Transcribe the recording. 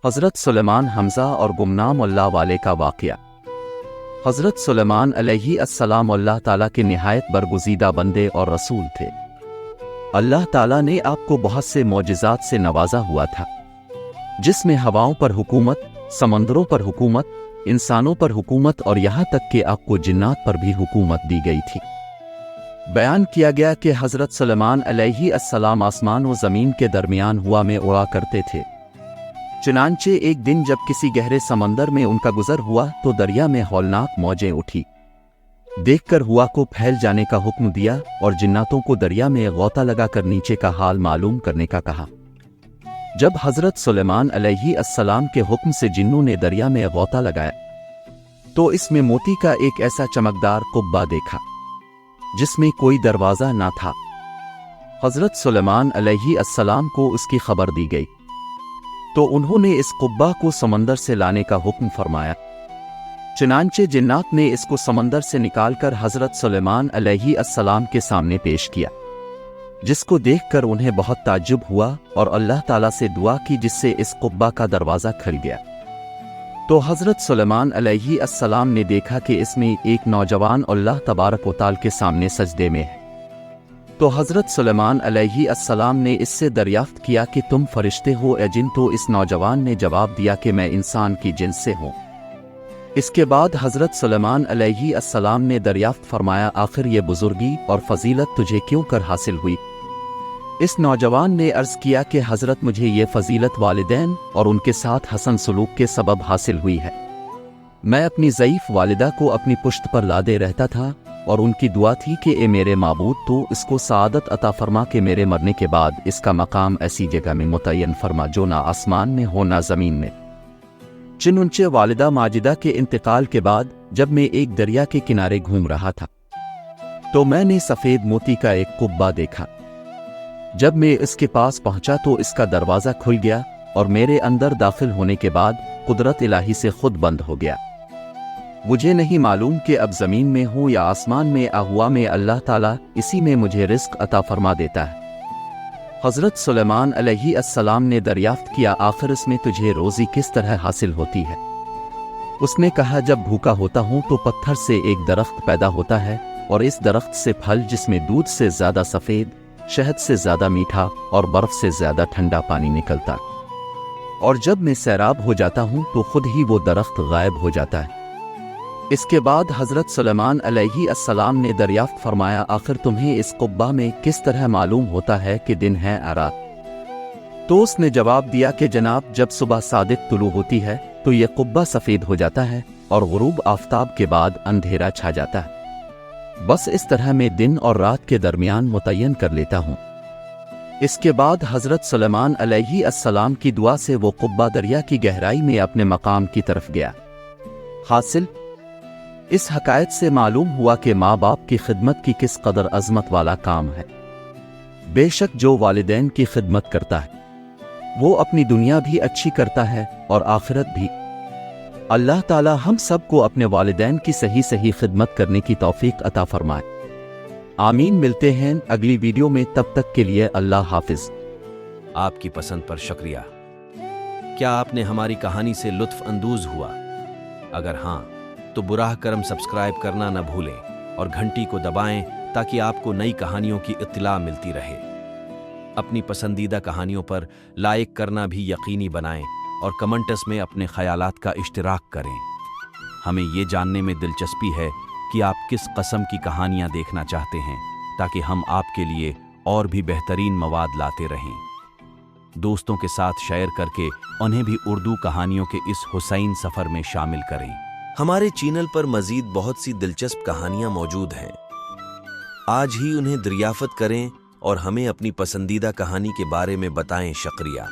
हज़रत सुलेमान हमज़ा और गुमनाम अल्लाह वाले का वाक़या। हज़रत सुलेमान अलैहिस्सलाम अल्लाह ताला के निहायत बरगुज़ीदा बंदे और रसूल थे। अल्लाह ताला ने आपको बहुत से मौजिज़ात से नवाजा हुआ था, जिसमें हवाओं पर हुकूमत, समंदरों पर हुकूमत, इंसानों पर हुकूमत और यहाँ तक कि आपको जिन्नात पर भी हुकूमत दी गई थी। बयान किया गया कि हज़रत सुलेमान अलैहिस्सलाम आसमान व ज़मीन के दरमियान हुआ में उड़ा करते थे। चुनांचे एक दिन जब किसी गहरे समंदर में उनका गुजर हुआ तो दरिया में हौलनाक मौजें उठी। देखकर हुआ को फैल जाने का हुक्म दिया और जिन्नातों को दरिया में गौता लगाकर नीचे का हाल मालूम करने का कहा। जब हज़रत सुलेमान अलैहिस्सलाम के हुक्म से जिन्नों ने दरिया में गौता लगाया तो इसमें मोती का एक ऐसा चमकदार कुब्बा देखा जिसमें कोई दरवाज़ा ना था। हज़रत सुलेमान अलैहिस्सलाम को उसकी खबर दी गई तो उन्होंने इस कुब्बा को समंदर से लाने का हुक्म फरमाया। चुनांचे जिन्नात ने इसको समंदर से निकालकर हज़रत सुलेमान अलैहिस्सलाम के सामने पेश किया, जिसको देखकर उन्हें बहुत ताज्जुब हुआ और अल्लाह ताला से दुआ की, जिससे इस कुब्बा का दरवाज़ा खुल गया। तो हज़रत सुलेमान अलैहिस्सलाम ने देखा कि इसमें एक नौजवान अल्लाह तबारक व तआला के सामने सजदे में है। तो हज़रत सुलेमान अलैहिस्सलाम ने इससे दरियाफ्त किया कि तुम फरिश्ते हो या जिन? तो इस नौजवान ने जवाब दिया कि मैं इंसान की जिन्स से हूँ। इसके बाद हज़रत सुलेमान अलैहिस्सलाम ने दरियाफ्त फरमाया, आखिर ये बुजुर्गी और फजीलत तुझे क्यों कर हासिल हुई? इस नौजवान ने अर्ज़ किया कि हज़रत मुझे ये फजीलत वालिदैन और उनके साथ हसन सलूक के सबब हासिल हुई है। मैं अपनी ज़ईफ़ वालिदा को अपनी पुश्त पर लादे रहता था और उनकी दुआ थी कि ए मेरे माबूद, तो इसको सआदत अता फरमा के मेरे मरने के बाद इसका मकाम ऐसी जगह में मुतय्यन फरमा जो ना आसमान में हो ना ज़मीन में। चुनांचे वालिदा माजिदा के इंतकाल के बाद जब मैं एक दरिया के किनारे घूम रहा था तो मैंने सफ़ेद मोती का एक कुब्बा देखा। जब मैं इसके पास पहुंचा तो इसका दरवाज़ा खुल गया और मेरे अंदर दाखिल होने के बाद कुदरत इलाही से खुद बंद हो गया। मुझे नहीं मालूम कि अब ज़मीन में हूँ या आसमान में हुआ में अल्लाह ताला इसी में मुझे रिज़्क़ अता फरमा देता है। हज़रत सुलेमान अलैहिस्सलाम ने दरियाफ्त किया, आखिर इसमें तुझे रोज़ी किस तरह हासिल होती है? उसने कहा, जब भूखा होता हूँ तो पत्थर से एक दरख्त पैदा होता है और इस दरख्त से फल जिसमें दूध से ज़्यादा सफ़ेद, शहद से ज़्यादा मीठा और बर्फ़ से ज़्यादा ठंडा पानी निकलता, और जब मैं सैराब हो जाता हूँ तो खुद ही वो दरख्त गायब हो जाता है। इसके बाद हज़रत सुलेमान अलैहिस्सलाम ने दरियाफ्त फरमाया, आखिर तुम्हें इस कुब्बा में किस तरह मालूम होता है कि दिन है या रात? तो उसने जवाब दिया कि जनाब, जब सुबह सादिक तुलू होती है तो यह कुब्बा सफ़ेद हो जाता है और गुरूब आफताब के बाद अंधेरा छा जाता है। बस इस तरह मैं दिन और रात के दरमियान मुतय्यन कर लेता हूँ। इसके बाद हज़रत सुलेमान अलैहिस्सलाम की दुआ से वो कुब्बा दरिया की गहराई में अपने मकाम की तरफ गया। हासिल इस हकायत से मालूम हुआ कि माँ बाप की खिदमत की किस कदर अज़मत वाला काम है। बेशक जो वालिदैन की खिदमत करता है वो अपनी दुनिया भी अच्छी करता है और आखिरत भी। अल्लाह ताला हम सब को अपने वालिदैन की सही खिदमत करने की तौफीक अता फरमाए। आमीन। मिलते हैं अगली वीडियो में, तब तक के लिए अल्लाह हाफिज। आपकी पसंद पर शुक्रिया। क्या आपने हमारी कहानी से लुत्फ अंदोज हुआ? अगर हाँ तो बुराह करम सब्सक्राइब करना न भूलें और घंटी को दबाएं ताकि आपको नई कहानियों की इत्तला मिलती रहे। अपनी पसंदीदा कहानियों पर लाइक करना भी यकीनी बनाएं और कमेंट्स में अपने ख्यालात का इश्तिराक करें। हमें ये जानने में दिलचस्पी है कि आप किस कस्म की कहानियाँ देखना चाहते हैं, ताकि हम आपके लिए और भी बेहतरीन मवाद लाते रहें। दोस्तों के साथ शेयर करके उन्हें भी उर्दू कहानियों के इस हुसैन सफ़र में शामिल करें। हमारे चैनल पर मज़ीद बहुत सी दिलचस्प कहानियाँ मौजूद हैं। आज ही उन्हें दरियाफ़त करें और हमें अपनी पसंदीदा कहानी के बारे में बताएं। शुक्रिया।